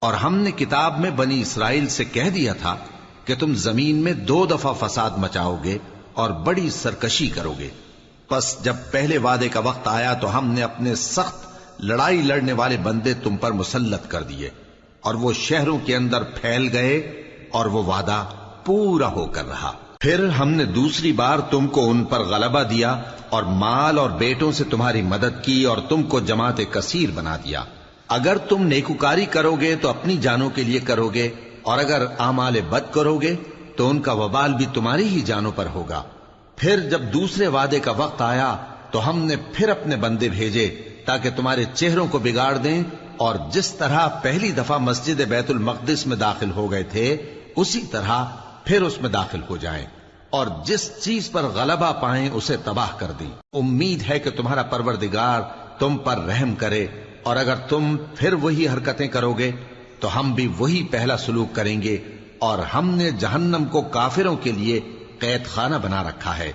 اور ہم نے کتاب میں بنی اسرائیل سے کہہ دیا تھا کہ تم زمین میں 2 دفعہ فساد مچاؤ گے اور بڑی سرکشی کرو گے. پس جب پہلے وعدے کا وقت آیا تو ہم نے اپنے سخت لڑائی لڑنے والے بندے تم پر مسلط کر دیے اور وہ شہروں کے اندر پھیل گئے اور وہ وعدہ پورا ہو کر رہا. پھر ہم نے دوسری بار تم کو ان پر غلبہ دیا اور مال اور بیٹوں سے تمہاری مدد کی اور تم کو جماعت کثیر بنا دیا. اگر تم نیکوکاری کرو گے تو اپنی جانوں کے لیے کرو گے اور اگر اعمال بد کرو گے تو ان کا وبال بھی تمہاری ہی جانوں پر ہوگا. پھر جب دوسرے وعدے کا وقت آیا تو ہم نے پھر اپنے بندے بھیجے تاکہ تمہارے چہروں کو بگاڑ دیں، اور جس طرح پہلی دفعہ مسجد بیت المقدس میں داخل ہو گئے تھے اسی طرح پھر اس میں داخل ہو جائیں، اور جس چیز پر غلبہ پائیں اسے تباہ کر دیں. امید ہے کہ تمہارا پروردگار تم پر رحم کرے، اور اگر تم پھر وہی حرکتیں کرو گے تو ہم بھی وہی پہلا سلوک کریں گے، اور ہم نے جہنم کو کافروں کے لیے قید خانہ بنا رکھا ہے.